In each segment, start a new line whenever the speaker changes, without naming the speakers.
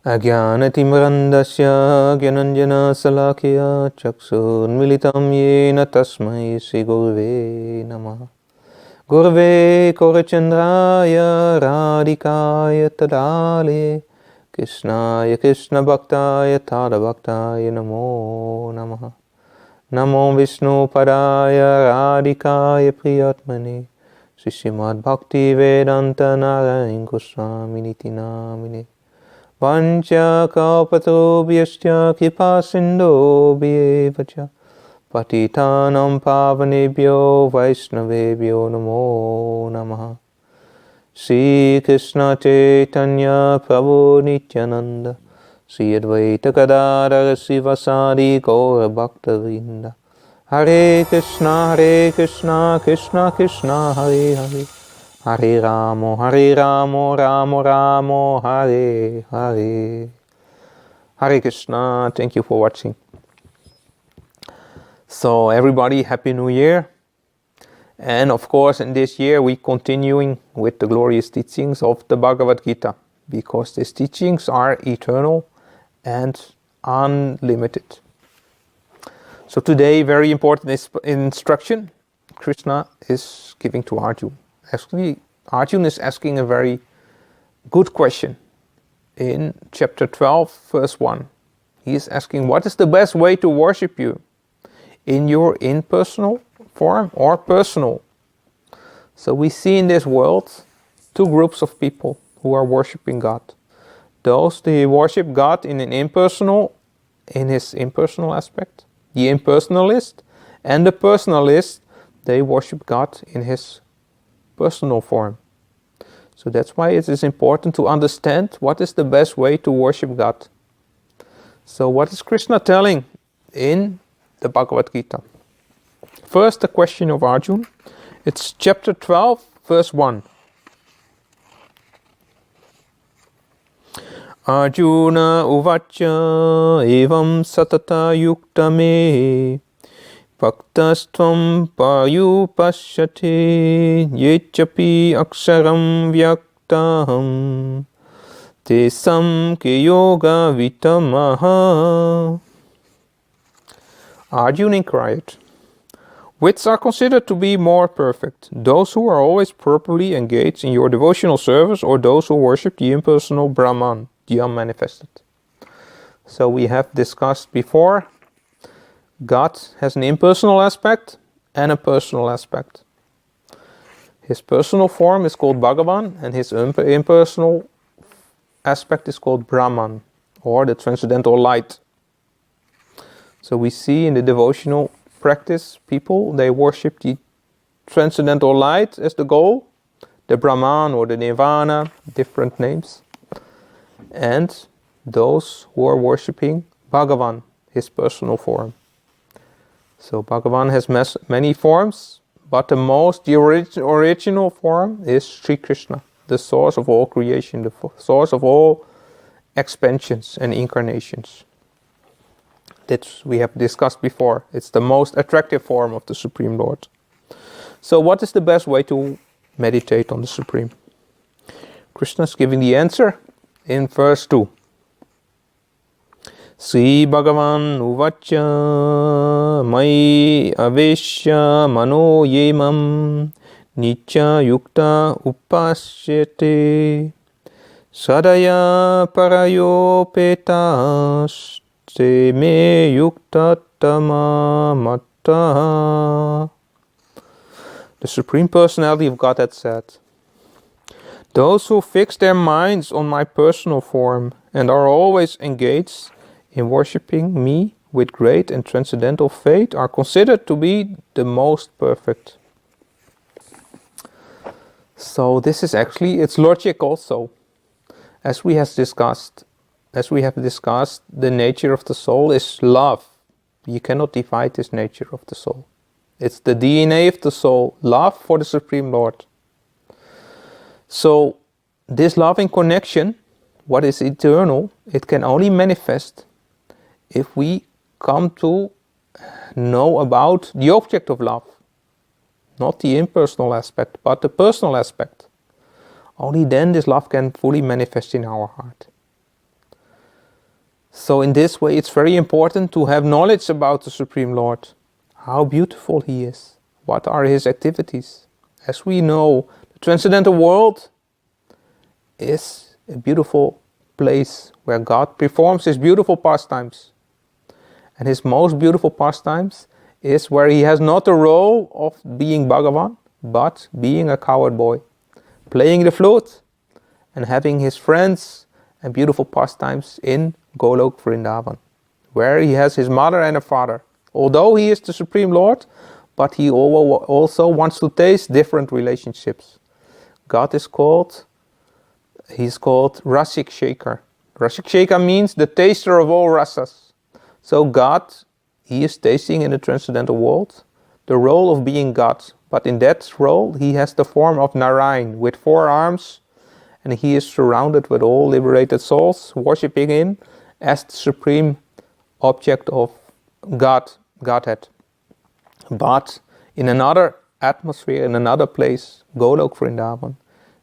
Ajnanatimrandasya gyananjana salakya chakshurmilitam yena tasmai Sri Gurave Namaha. Gurave Korachandraya Radhikaya Tadale Krishnaya Krishna Bhaktaya Tada Bhaktaya Namo Namaha. Namo Vishnu Padaya Radhikaya Priyatmane Srimad Bhakti Vedanta Narayan Goswami Niti Namine Pancha Kalpatarubhyascha Kripa Sindhobhyevacha Patitanam Pavanebhyo Vaishnavebhyo Namo Namaha. Shri Krishna Chaitanya Prabhu Nityananda Shri Advaita Gadadhara Sivasadi Gaura Bhaktavinda. Hare Krishna Krishna Krishna Hare Hare Hare Ramo Ramo Ramo Hare Hare. Hare Krishna. Thank you for watching. So everybody, Happy New Year. And of course in this year we continuing with the glorious teachings of the Bhagavad Gita, because these teachings are eternal and unlimited. So today, very important instruction Krishna is giving to Arjuna. Actually, Arjuna is asking a very good question. In chapter 12, verse 1, he is asking, what is the best way to worship you? In your impersonal form or personal? So we see in this world two groups of people who are worshipping God. Those who worship God in his impersonal aspect, the impersonalist, and the personalist, they worship God in his personal form. So that's why it is important to understand what is the best way to worship God. So what is Krishna telling in the Bhagavad Gita? First, the question of Arjuna. It's chapter 12, verse 1. Arjuna uvacha evam satata yukta me bhaktastvam payupashyate yechapi aksaram vyaktaham tesam ke yoga vitamaha. Arjuna inquired, which are considered to be more perfect, those who are always properly engaged in your devotional service, or those who worship the impersonal Brahman, the unmanifested? So we have discussed before, God has an impersonal aspect and a personal aspect. His personal form is called Bhagavän, and his impersonal aspect is called Brahman, or the transcendental light. So we see in the devotional practice, people, they worship the transcendental light as the goal, the Brahman or the Nirvana, different names. And those who are worshipping Bhagavän, his personal form. So Bhagavän has many forms, but the original form is Sri Krishna, the source of all creation, the source of all expansions and incarnations. That we have discussed before. It's the most attractive form of the Supreme Lord. So what is the best way to meditate on the Supreme? Krishna is giving the answer in verse 2. Sri Bhagavän uvacha mai aveshya mano yemam nitya yukta upasyate sadaya parayo petas te me yuktatama matta. The Supreme Personality of Godhead said, those who fix their minds on my personal form and are always engaged in worshipping me with great and transcendental faith are considered to be the most perfect. So this is actually, it's logic also. As we have discussed, the nature of the soul is love. You cannot divide this nature of the soul. It's the DNA of the soul, love for the Supreme Lord. So this loving connection, what is eternal, it can only manifest if we come to know about the object of love. Not the impersonal aspect, but the personal aspect. Only then this love can fully manifest in our heart. So in this way, it's very important to have knowledge about the Supreme Lord. How beautiful He is. What are His activities? As we know, the transcendental world is a beautiful place where God performs His beautiful pastimes. And His most beautiful pastimes is where He has not the role of being Bhagavän, but being a cowherd boy, playing the flute and having His friends and beautiful pastimes in Golok Vrindavan, where He has His mother and a father. Although He is the Supreme Lord, but He also wants to taste different relationships. God is called, He's called Rasik Shaker. Rasik Shaker means the taster of all rasas. So God, He is tasting in the transcendental world the role of being God. But in that role, He has the form of Narayan with 4 arms, and He is surrounded with all liberated souls, worshipping Him as the supreme object of Godhead. But in another atmosphere, in another place, Golok Vrindavan,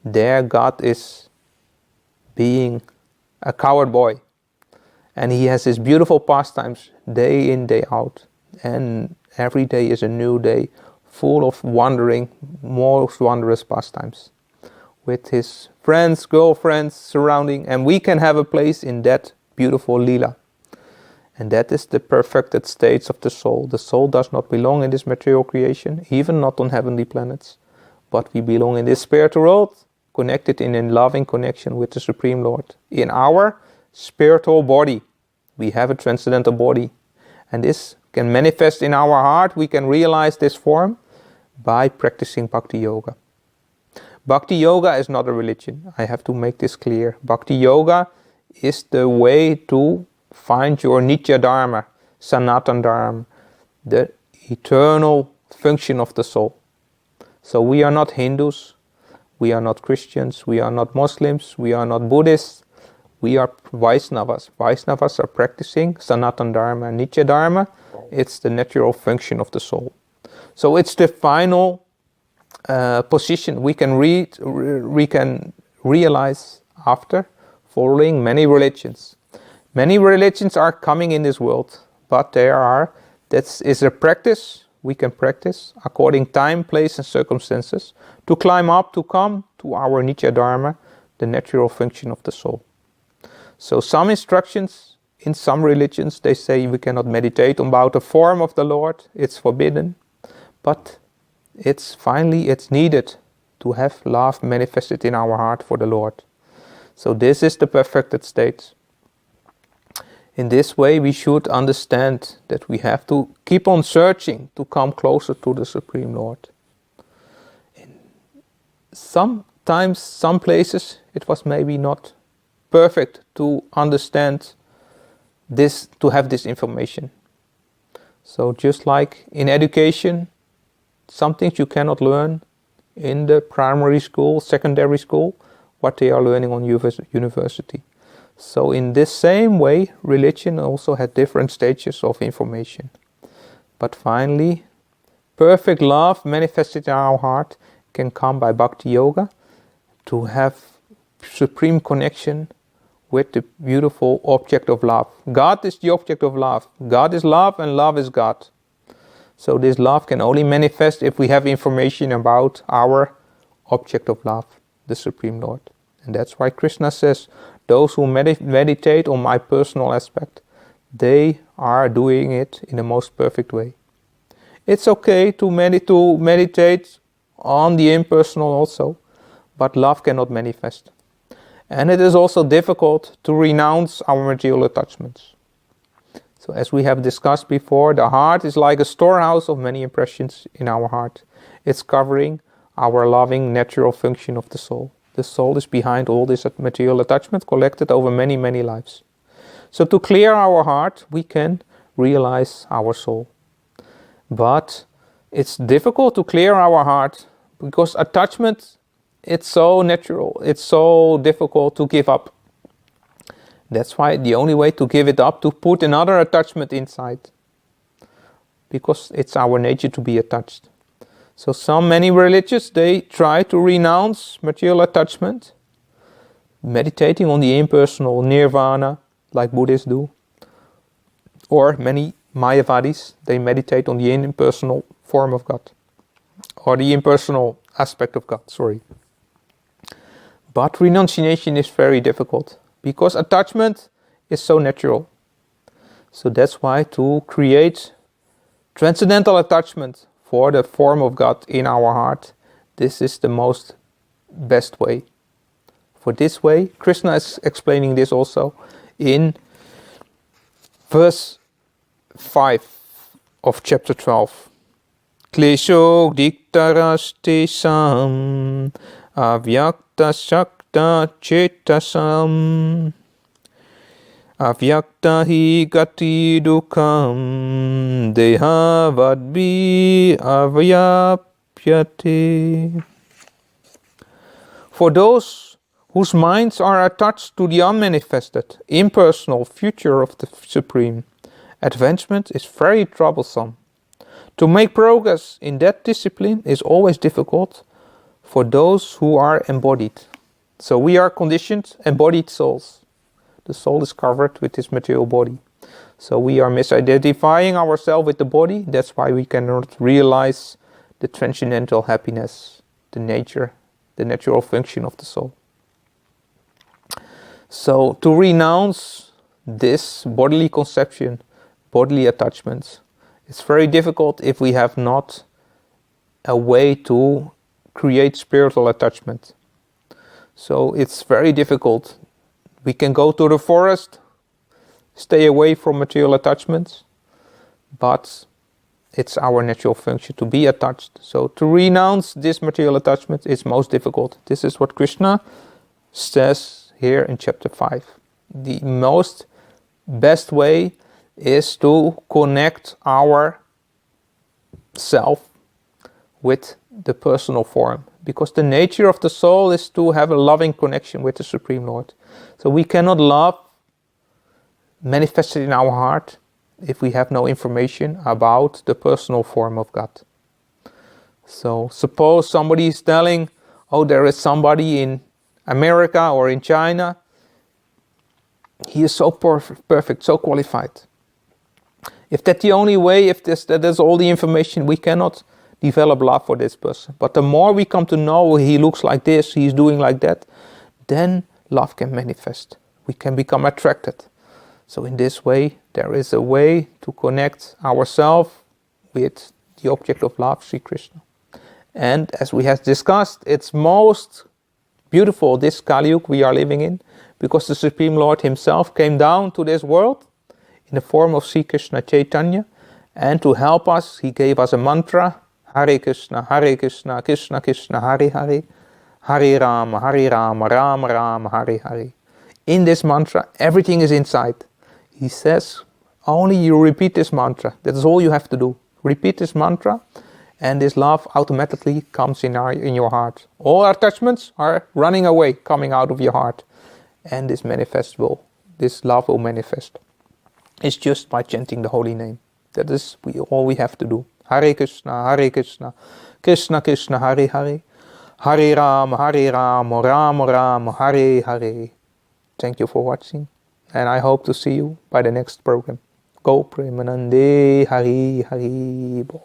there God is being a cowherd boy. And He has His beautiful pastimes day in, day out. And every day is a new day, full of wandering, most wondrous pastimes. With His friends, girlfriends surrounding, and we can have a place in that beautiful Leela. And that is the perfected states of the soul. The soul does not belong in this material creation, even not on heavenly planets. But we belong in this spiritual world, connected in a loving connection with the Supreme Lord. In our spiritual body, we have a transcendental body. And this can manifest in our heart. We can realize this form by practicing Bhakti Yoga. Bhakti Yoga is not a religion. I have to make this clear. Bhakti Yoga is the way to find your Nitya Dharma, Sanatan Dharma, the eternal function of the soul. So we are not Hindus, we are not Christians, we are not Muslims, we are not Buddhists, we are Vaisnavas. Vaisnavas are practicing Sanatan Dharma, Nitya Dharma. It's the natural function of the soul. So it's the final position we can realize after following many religions. Many religions are coming in this world, but that is a practice we can practice according time, place and circumstances to climb up, to come to our Nitya Dharma, the natural function of the soul. So some instructions in some religions, they say we cannot meditate about the form of the Lord, it's forbidden, but it's needed to have love manifested in our heart for the Lord. So this is the perfected state. In this way, we should understand that we have to keep on searching to come closer to the Supreme Lord. Sometimes, some places, it was maybe not perfect to understand this, to have this information. So just like in education, some things you cannot learn in the primary school, secondary school, what they are learning on university. So in this same way, religion also had different stages of information. But finally, perfect love manifested in our heart can come by Bhakti Yoga, to have supreme connection with the beautiful object of love. God is the object of love. God is love and love is God. So this love can only manifest if we have information about our object of love, the Supreme Lord. And that's why Krishna says, those who meditate on my personal aspect, they are doing it in the most perfect way. It's okay to meditate on the impersonal also, but love cannot manifest. And it is also difficult to renounce our material attachments. So as we have discussed before, the heart is like a storehouse of many impressions in our heart. It's covering our loving natural function of the soul. The soul is behind all this material attachment collected over many, many lives. So to clear our heart, we can realize our soul. But it's difficult to clear our heart because attachment, it's so natural, it's so difficult to give up. That's why the only way to give it up, to put another attachment inside. Because it's our nature to be attached. So many religions, they try to renounce material attachment, meditating on the impersonal nirvana, like Buddhists do. Or many Mayavadis, they meditate on the impersonal form of God. Or the impersonal aspect of God, sorry. But renunciation is very difficult, because attachment is so natural. So that's why to create transcendental attachment for the form of God in our heart, this is the most best way. For this way, Krishna is explaining this also in verse 5 of chapter 12. Klesho diktaraste-sam avyakta shakta chetasam avyakta hi gati dukam deha vadbi avyapyate. For those whose minds are attached to the unmanifested, impersonal future of the Supreme, advancement is very troublesome. To make progress in that discipline is always difficult for those who are embodied. So we are conditioned, embodied souls. The soul is covered with this material body. So we are misidentifying ourselves with the body. That's why we cannot realize the transcendental happiness, the nature, the natural function of the soul. So to renounce this bodily conception, bodily attachments, it's very difficult if we have not a way to create spiritual attachment. So it's very difficult. We can go to the forest, stay away from material attachments, but it's our natural function to be attached. So to renounce this material attachment is most difficult. This is what Krishna says here in chapter 5. The most best way is to connect our self with the personal form, because the nature of the soul is to have a loving connection with the Supreme Lord. So we cannot love manifested in our heart if we have no information about the personal form of God. So suppose somebody is telling, oh, there is somebody in America or in China, he is so perfect, so qualified. If that's the only way, if that is all the information, we cannot develop love for this person. But the more we come to know he looks like this, he's doing like that, then love can manifest. We can become attracted. So in this way, there is a way to connect ourselves with the object of love, Sri Krishna. And as we have discussed, it's most beautiful, this Kali Yuga we are living in, because the Supreme Lord himself came down to this world in the form of Sri Krishna Chaitanya, and to help us, he gave us a mantra, Hare Krishna, Krishna Krishna, Hare Hare, Hare Rama, Rama Rama, Hare Hare. In this mantra, everything is inside. He says, only you repeat this mantra. That is all you have to do. Repeat this mantra, and this love automatically comes in your heart. All attachments are running away, coming out of your heart. And this love will manifest. It's just by chanting the holy name. That is all we have to do. Hare Krishna, Krishna Krishna, Hare Hare, Hare Rama, Rama Rama, Hare Hare. Thank you for watching, and I hope to see you by the next program. Go Premanande, Hari Hari Bo.